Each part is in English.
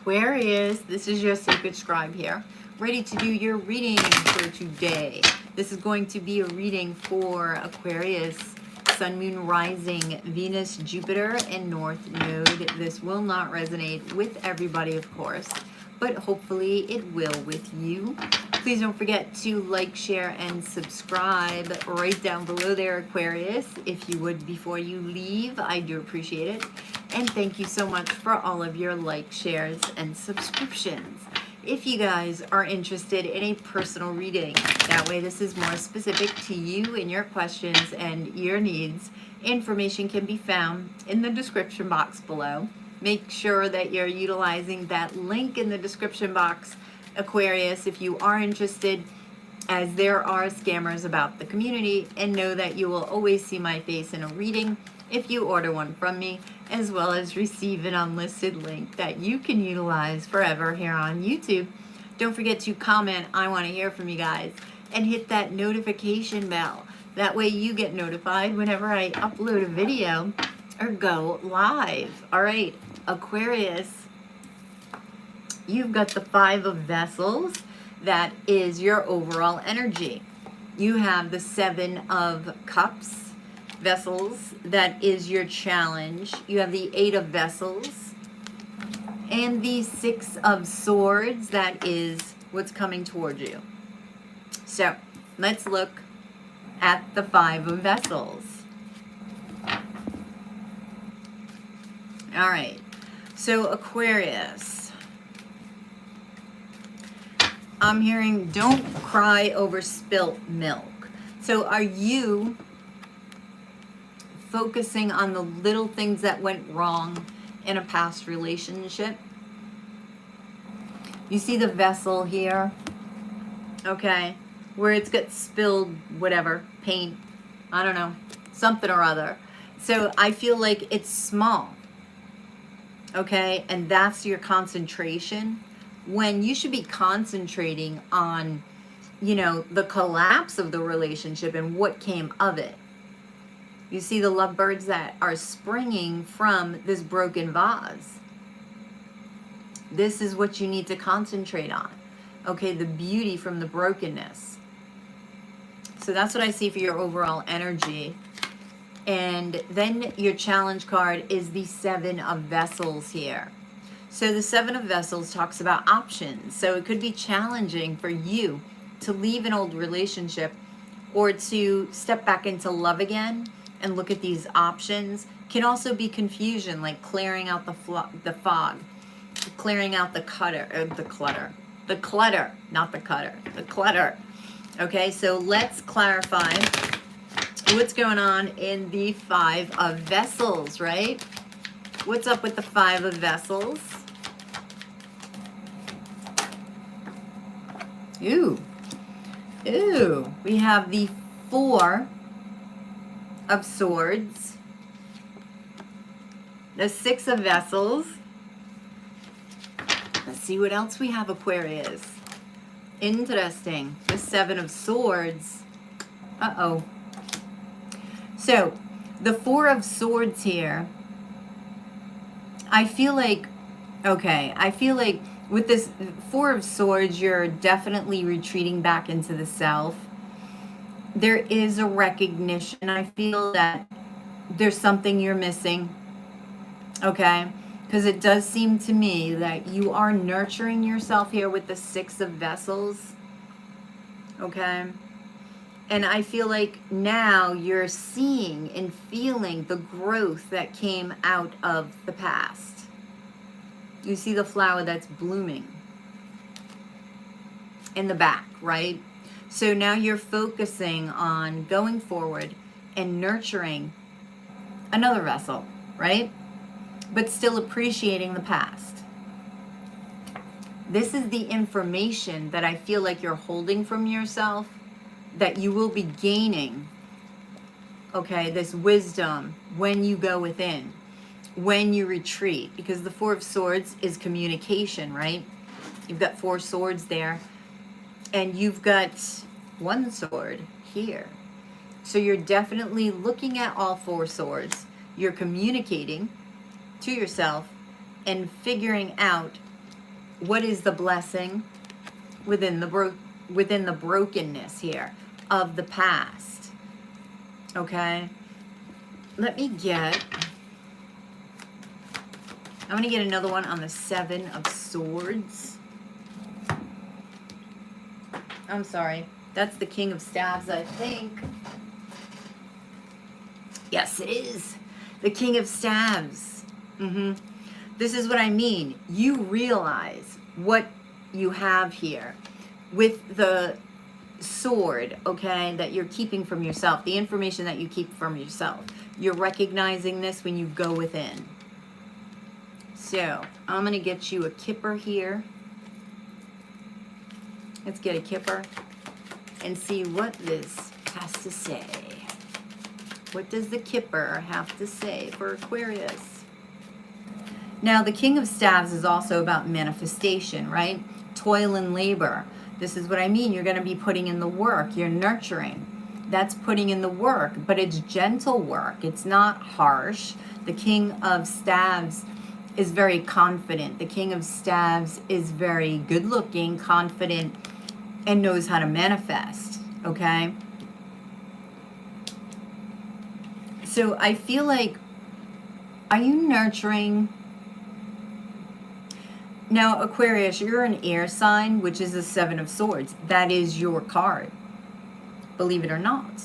Aquarius, this is your sacred scribe here, ready to do your reading for today. This is going to be a reading for Aquarius, Sun, Moon, Rising, Venus, Jupiter, and North Node. This will not resonate with everybody, of course, but hopefully it will with you. Please don't forget to like, share, and subscribe right down below there, Aquarius, if you would before you leave. I do appreciate it. And thank you so much for all of your likes, shares, and subscriptions. If you guys are interested in a personal reading, that way this is more specific to you and your questions and your needs, information can be found in the description box below. Make sure that you're utilizing that link in the description box, Aquarius, if you are interested, as there are scammers about the community, and know that you will always see my face in a reading if you order one from me, as well as receive an unlisted link that you can utilize forever here on YouTube. Don't forget to comment, I want to hear from you guys, and hit that notification bell. That way you get notified whenever I upload a video or go live. All right, Aquarius, you've got the Five of Vessels. That is your overall energy. You have the Seven of Cups, Vessels. That is your challenge. You have the Eight of Vessels and the Six of Swords. That is what's coming towards you. So let's look at the Five of Vessels. All right, so Aquarius, I'm hearing don't cry over spilt milk. So are you focusing on the little things that went wrong in a past relationship? You see the vessel here, okay, where it's got spilled whatever, paint, I don't know, something or other. So I feel like it's small, okay, and that's your concentration, when you should be concentrating on, you know, the collapse of the relationship and what came of it. You see the lovebirds that are springing from this broken vase. This is what you need to concentrate on. Okay, the beauty from the brokenness. So that's what I see for your overall energy. And then your challenge card is the Seven of Vessels here. So the Seven of Vessels talks about options. So it could be challenging for you to leave an old relationship or to step back into love again and look at these options. Can also be confusion, like clearing out the fog, clearing out the clutter, not the cutter, the clutter. Okay, so let's clarify what's going on in the Five of Vessels, right? What's up with the Five of Vessels? Ooh, we have the Four of Swords, the Six of Vessels. Let's see what else we have, Aquarius. Interesting. The Seven of Swords. Uh-oh. So, the Four of Swords here, I feel like, okay, I feel like with this Four of Swords, you're definitely retreating back into the self. There is a recognition. I feel that there's something you're missing, okay? Because it does seem to me that you are nurturing yourself here with the Six of Vessels, okay? And I feel like now you're seeing and feeling the growth that came out of the past. You see the flower that's blooming in the back, right? So now you're focusing on going forward and nurturing another vessel, right? But still appreciating the past. This is the information that I feel like you're holding from yourself, that you will be gaining, okay, this wisdom when you go within, when you retreat, because the Four of Swords is communication, right? You've got four swords there, and you've got one sword here. So you're definitely looking at all four swords. You're communicating to yourself and figuring out what is the blessing within the brokenness here of the past? Okay, let me get, I'm going to get another one on the Seven of Swords. I'm sorry, that's the King of Staves, I think. Yes, it is the King of Staves. This is what I mean. You realize what you have here with the sword, okay, that you're keeping from yourself, the information that you keep from yourself. You're recognizing this when you go within. So I'm going to get you a kipper here. Let's get a kipper and see what this has to say. What does the kipper have to say for Aquarius? Now, the King of Staves is also about manifestation, right? Toil and labor. This is what I mean. You're going to be putting in the work. You're nurturing. That's putting in the work, but it's gentle work. It's not harsh. The King of Staves is very confident. The King of Staves is very good-looking, confident, and knows how to manifest, okay? So I feel like, are you nurturing? Now, Aquarius, you're an air sign, which is the Seven of Swords. That is your card, believe it or not.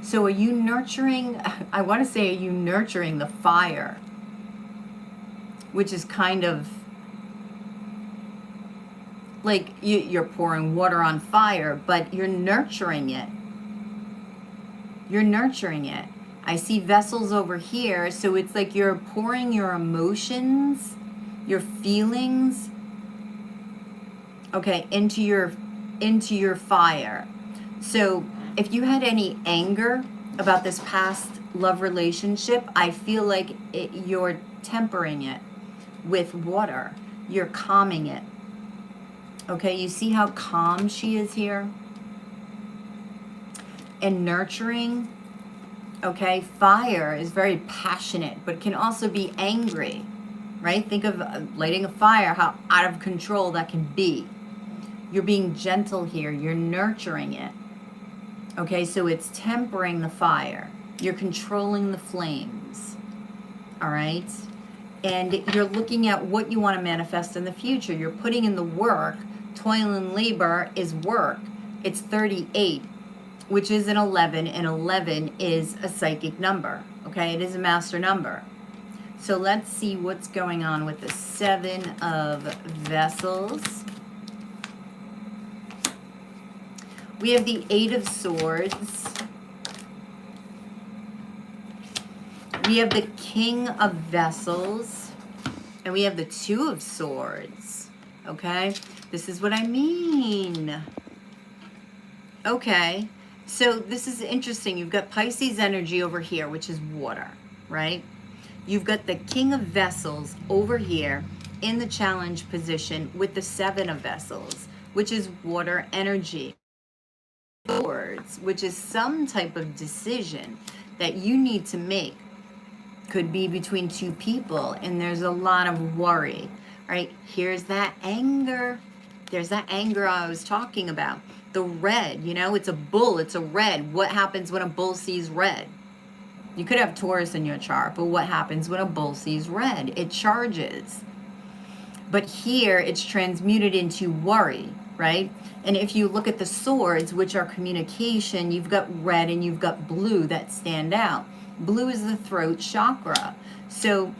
So are you nurturing, I want to say, are you nurturing the fire? Which is kind of like you're pouring water on fire, but you're nurturing it. You're nurturing it. I see vessels over here, so it's like you're pouring your emotions, your feelings, okay, into your fire. So if you had any anger about this past love relationship, I feel like you're tempering it with water. You're calming it. Okay, you see how calm she is here? And nurturing. Okay, fire is very passionate, but can also be angry, right? Think of lighting a fire, how out of control that can be. You're being gentle here. You're nurturing it. Okay, so it's tempering the fire. You're controlling the flames. All right? And you're looking at what you want to manifest in the future. You're putting in the work. Toil and labor is work. It's 38. Which is an 11, and 11 is a psychic number, okay? It is a master number. So let's see what's going on with the Seven of Vessels. We have the Eight of Swords. We have the King of Vessels. And we have the Two of Swords, okay? This is what I mean. Okay. So this is interesting. You've got Pisces energy over here, which is water, right? You've got the King of Vessels over here in the challenge position with the Seven of Vessels, which is water energy. Swords, which is some type of decision that you need to make. Could be between two people, and there's a lot of worry, right? Here's that anger. There's that anger I was talking about. The red, you know, it's a bull, it's a red. What happens when a bull sees red? You could have Taurus in your chart, but what happens when a bull sees red? It charges. But here it's transmuted into worry, right? And if you look at the swords, which are communication, you've got red and you've got blue that stand out. Blue is the throat chakra. So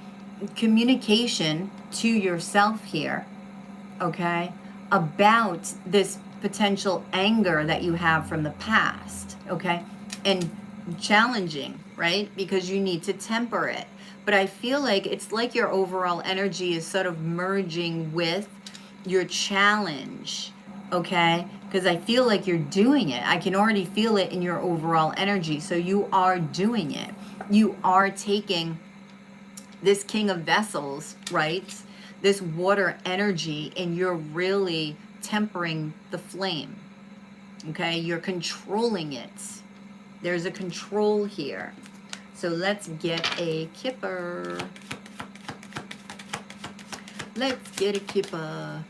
communication to yourself here, okay, about this potential anger that you have from the past, okay? And challenging, right? Because you need to temper it. But I feel like it's like your overall energy is sort of merging with your challenge, okay? Because I feel like you're doing it. I can already feel it in your overall energy. So you are doing it. You are taking this King of Vessels, right? This water energy, and you're really tempering the flame, okay? You're controlling it. There's a control here. So let's get a kipper. Let's get a kipper.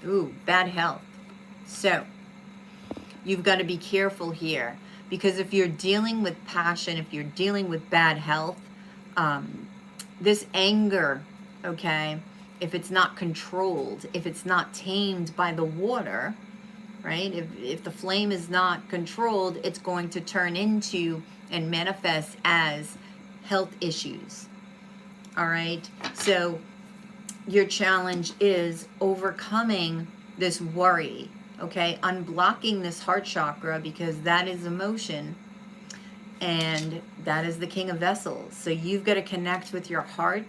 Ooh, bad health. So you've got to be careful here, because if you're dealing with passion, if you're dealing with bad health, this anger, okay, if it's not controlled, if it's not tamed by the water, right? If the flame is not controlled, it's going to turn into and manifest as health issues. All right. So your challenge is overcoming this worry, okay? Unblocking this heart chakra, because that is emotion, and that is the King of Vessels. So you've got to connect with your heart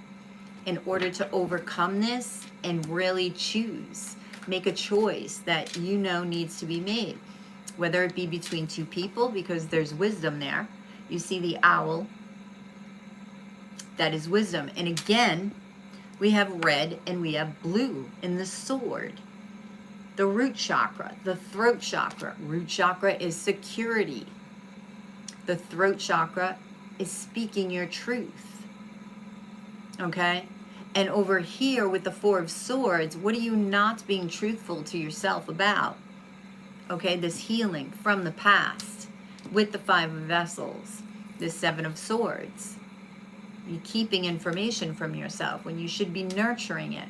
in order to overcome this and really choose. Make a choice that you know needs to be made, whether it be between two people, because there's wisdom there. You see the owl, that is wisdom. And again, we have red and we have blue in the sword. The root chakra, the throat chakra. Root chakra is security. The throat chakra is speaking your truth. Okay? And over here with the Four of Swords, what are you not being truthful to yourself about? Okay, this healing from the past. With the Five of Vessels, the Seven of Swords. You're keeping information from yourself when you should be nurturing it.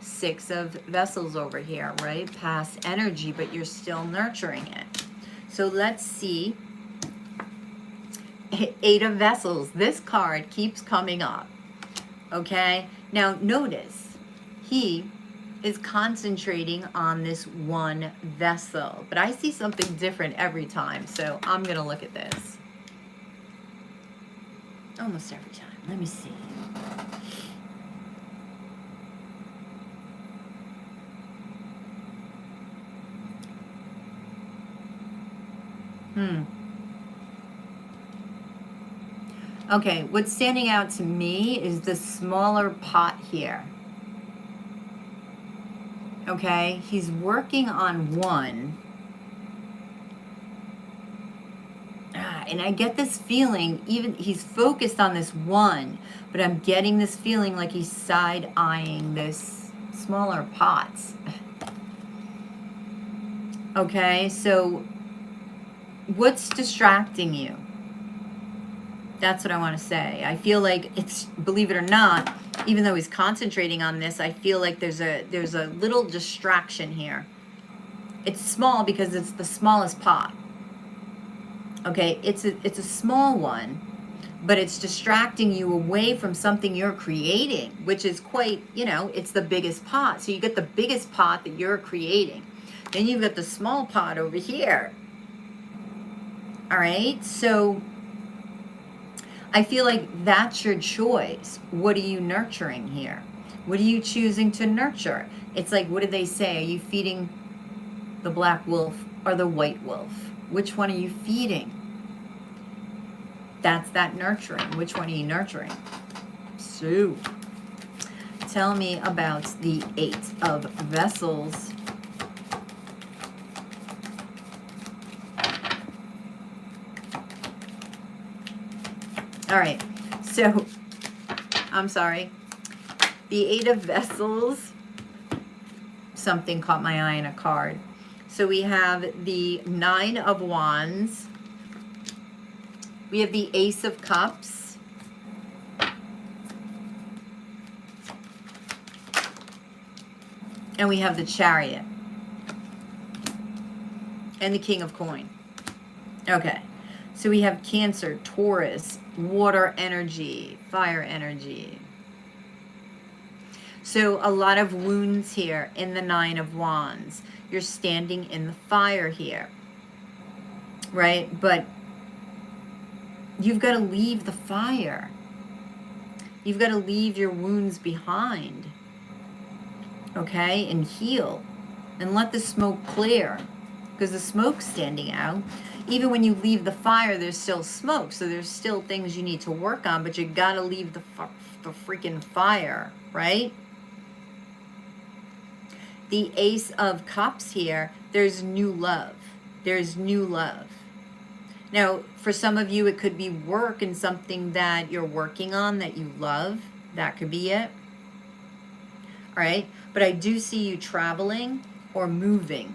Six of Vessels over here, right? Past energy, but you're still nurturing it. So let's see. Eight of Vessels. This card keeps coming up. Okay? Now notice, he is concentrating on this one vessel. But I see something different every time. So I'm going to look at this. Almost every time. Let me see. Okay, what's standing out to me is the smaller pot here. Okay, he's working on one. And I get this feeling, even he's focused on this one, but I'm getting this feeling like he's side-eyeing this smaller pots. Okay, so what's distracting you? That's what I want to say. I feel like it's, believe it or not, even though he's concentrating on this, I feel like there's a little distraction here. It's small because it's the smallest pot. Okay, it's a small one, but it's distracting you away from something you're creating, which is quite, it's the biggest pot. So you get the biggest pot that you're creating. Then you've got the small pot over here. All right, so I feel like that's your choice. What are you nurturing here? What are you choosing to nurture? It's like, what do they say? Are you feeding the black wolf or the white wolf? Which one are you feeding? That's that nurturing. Which one are you nurturing? So, tell me about the Eight of Vessels. All right, so, I'm sorry. The Eight of Vessels, something caught my eye in a card. So we have the Nine of Wands. We have the Ace of Cups. And we have the Chariot. And the King of Coin. Okay. So we have Cancer, Taurus, water energy, fire energy. So a lot of wounds here in the Nine of Wands. You're standing in the fire here, right? But you've got to leave the fire. You've got to leave your wounds behind, okay? And heal and let the smoke clear, because the smoke's standing out. Even when you leave the fire, there's still smoke. So there's still things you need to work on, but you got to leave the freaking fire, right? The Ace of Cups here, there's new love. There's new love. Now, for some of you, it could be work and something that you're working on that you love. That could be it. All right. But I do see you traveling or moving,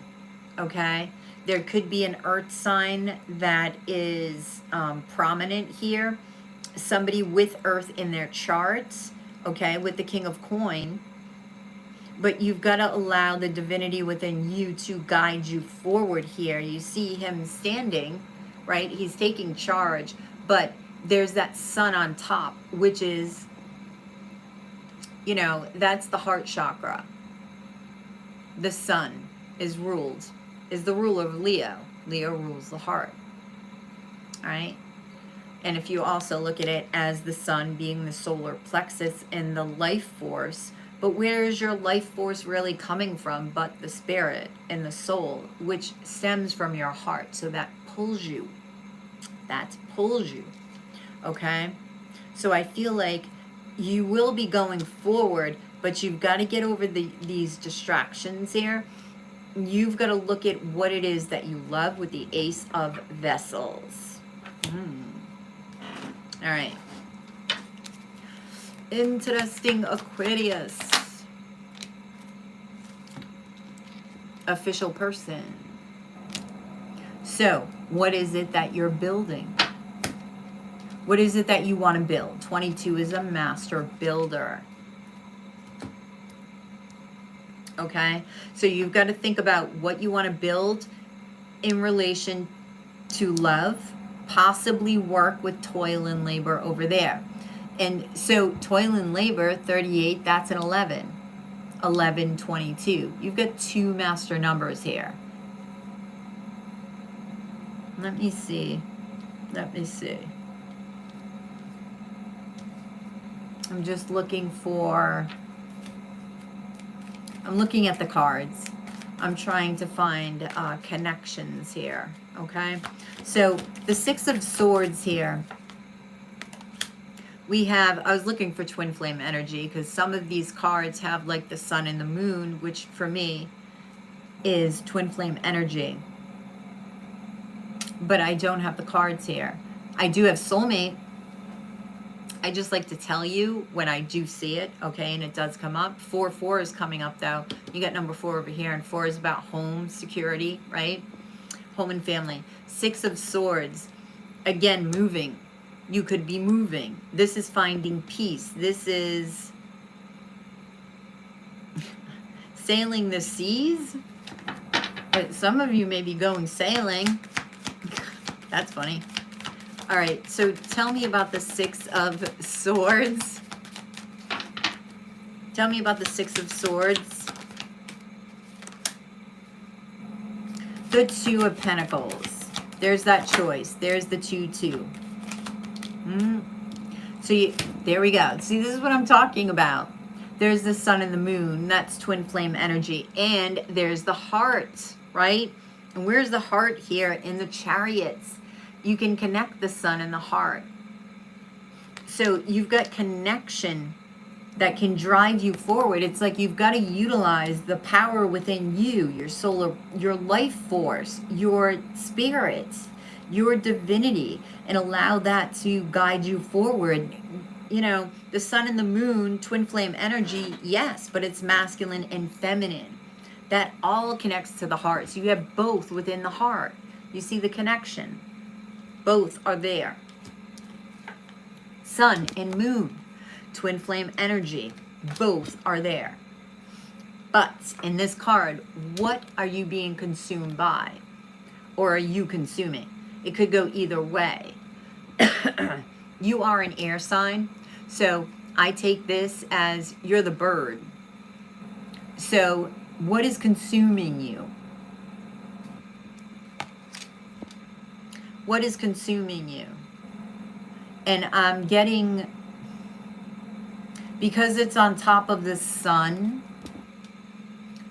okay? There could be an earth sign that is prominent here. Somebody with earth in their charts, okay, with the King of Coin. But you've got to allow the divinity within you to guide you forward here. You see him standing, right? He's taking charge, but there's that sun on top, which is, you know, that's the heart chakra. The sun is the ruler of Leo. Leo rules the heart, all right? And if you also look at it as the sun being the solar plexus and the life force, but where is your life force really coming from but the spirit and the soul, which stems from your heart? So that pulls you. That pulls you. Okay? So I feel like you will be going forward, but you've got to get over these distractions here. You've got to look at what it is that you love with the Ace of Vessels. All right. Interesting, Aquarius. Official person. So, what is it that you're building? What is it that you want to build? 22 is a master builder. Okay? So you've got to think about what you want to build in relation to love, possibly work with toil and labor over there. And so toil and labor, 38, that's an 11. 11, 22. You've got two master numbers here. Let me see. Let me see. I'm just looking for... I'm looking at the cards. I'm trying to find connections here, okay? So the Six of Swords here, we have, I was looking for twin flame energy because some of these cards have like the sun and the moon, which for me is twin flame energy. But I don't have the cards here. I do have soulmate. I just like to tell you when I do see it, okay, and it does come up. 4-4 is coming up, though. You got number 4 over here, and 4 is about home, security, right? Home and family. 6 of Swords, again, moving. You could be moving. This is finding peace. This is sailing the seas. But some of you may be going sailing. That's funny. All right, so tell me about the Six of Swords. Tell me about the Six of Swords. The Two of Pentacles. There's that choice. There's the 2-2. So there we go. See, this is what I'm talking about. There's the sun and the moon. That's twin flame energy. And there's the heart, right? And where's the heart here? In the Chariots. You can connect the sun and the heart. So you've got connection that can drive you forward. It's like you've got to utilize the power within you, your solar, your life force, your spirit, your divinity, and allow that to guide you forward. You know, the sun and the moon, twin flame energy, yes, but it's masculine and feminine. That all connects to the heart. So you have both within the heart. You see the connection. Both are there. Sun and moon, twin flame energy, both are there. But in this card, what are you being consumed by? Or are you consuming? It could go either way. You are an air sign, so I take this as you're the bird. So what is consuming you? What is consuming you? And I'm getting, because it's on top of the sun,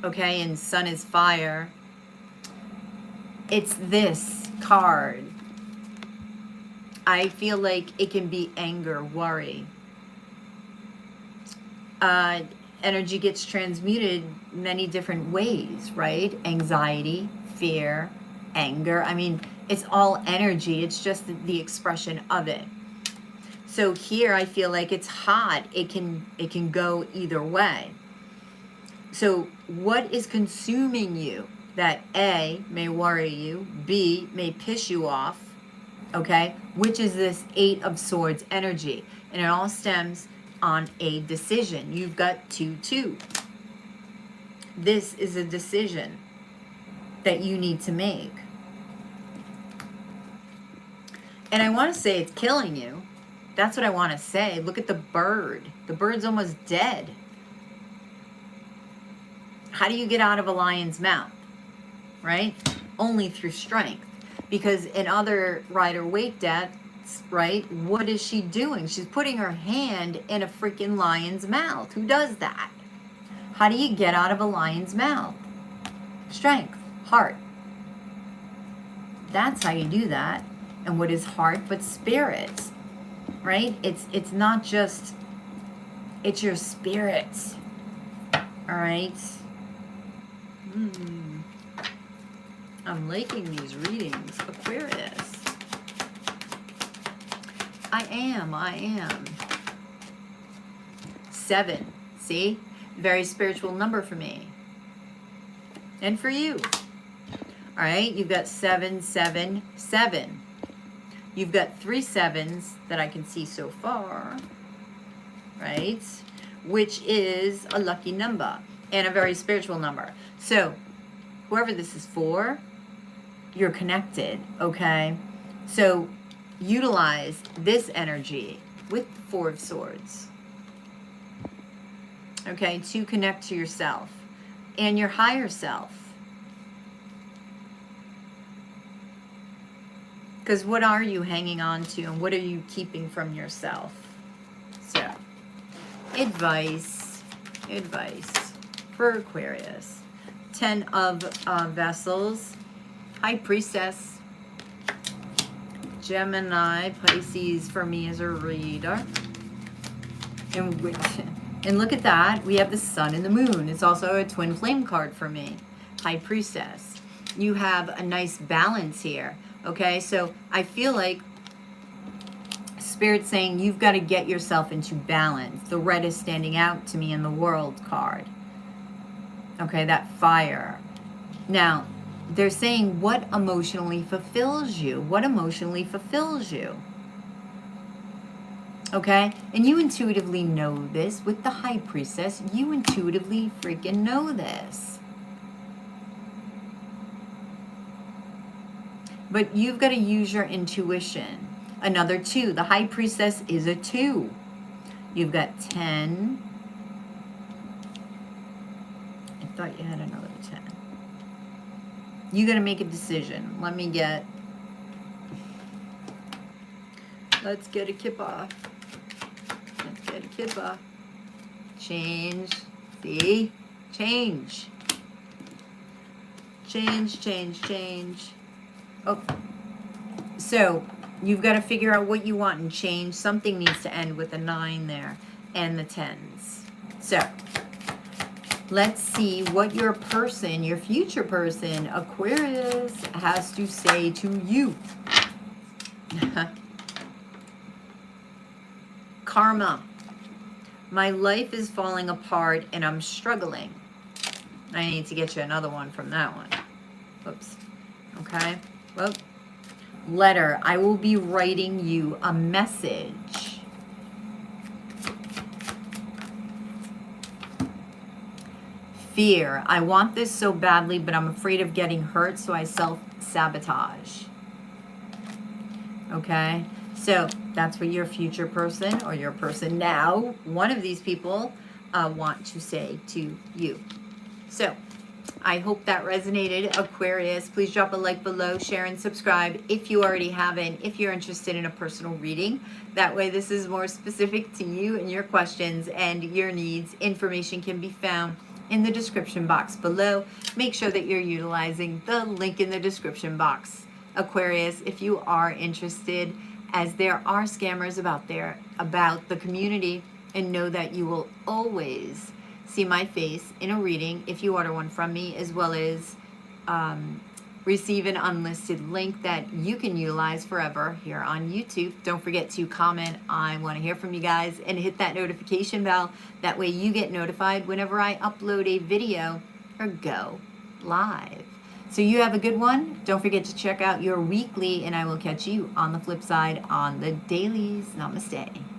okay, and sun is fire, it's this card. I feel like it can be anger, worry. Energy gets transmuted many different ways, right? Anxiety, fear, anger. I mean, it's all energy. It's just the expression of it. So here I feel like it's hot. It can go either way. So what is consuming you that A, may worry you, B, may piss you off, okay? Which is this Eight of Swords energy. And it all stems on a decision. You've got 2-2. This is a decision that you need to make. And I want to say it's killing you. That's what I want to say. Look at the bird. The bird's almost dead. How do you get out of a lion's mouth? Right? Only through strength. Because in other Rider-Waite deaths, right, what is she doing? She's putting her hand in a freaking lion's mouth. Who does that? How do you get out of a lion's mouth? Strength, heart. That's how you do that. And what is heart but spirit? Right? It's not just, it's your spirit. All right? I'm liking these readings, Aquarius. I am. 7. See? Very spiritual number for me. And for you. All right? You've got 7, 7, 7. You've got 3 7s that I can see so far. Right? Which is a lucky number. And a very spiritual number. So, whoever this is for, you're connected, okay? So, utilize this energy with the 4 of Swords, okay, to connect to yourself and your higher self. Because what are you hanging on to and what are you keeping from yourself? So, advice for Aquarius. 10 of Vessels, High Priestess, Gemini, Pisces for me as a reader. And look at that. We have the Sun and the Moon. It's also a twin flame card for me. High Priestess. You have a nice balance here. Okay, so I feel like Spirit's saying you've got to get yourself into balance. The red is standing out to me in the World card. Okay, that fire. Now, they're saying what emotionally fulfills you? What emotionally fulfills you? Okay? And you intuitively know this with the High Priestess. You intuitively freaking know this. But you've got to use your intuition. Another 2. The High Priestess is a 2. You've got 10. I thought you had another 10. You got to make a decision. Let's get a kippa. Let's get a kippa. Change. See? Change. Change. Oh. So, you've got to figure out what you want and change. Something needs to end with a 9 there. And the 10s. So, let's see what your person, your future person, Aquarius, has to say to you. Karma. My life is falling apart and I'm struggling. I need to get you another one from that one. Oops. Okay. Well, letter. I will be writing you a message. Fear. I want this so badly, but I'm afraid of getting hurt, so I self-sabotage. Okay? So, that's what your future person or your person now, one of these people, want to say to you. So, I hope that resonated, Aquarius. Please drop a like below, share, and subscribe if you already haven't, if you're interested in a personal reading. That way, this is more specific to you and your questions and your needs. Information can be found in the description box below. Make sure that you're utilizing the link in the description box, Aquarius, if you are interested, as there are scammers about the community, and know that you will always see my face in a reading if you order one from me, as well as receive an unlisted link that you can utilize forever here on YouTube. Don't forget to comment, I want to hear from you guys, and hit that notification bell. That way you get notified whenever I upload a video or go live. So you have a good one. Don't forget to check out your weekly, and I will catch you on the flip side on the dailies. Namaste.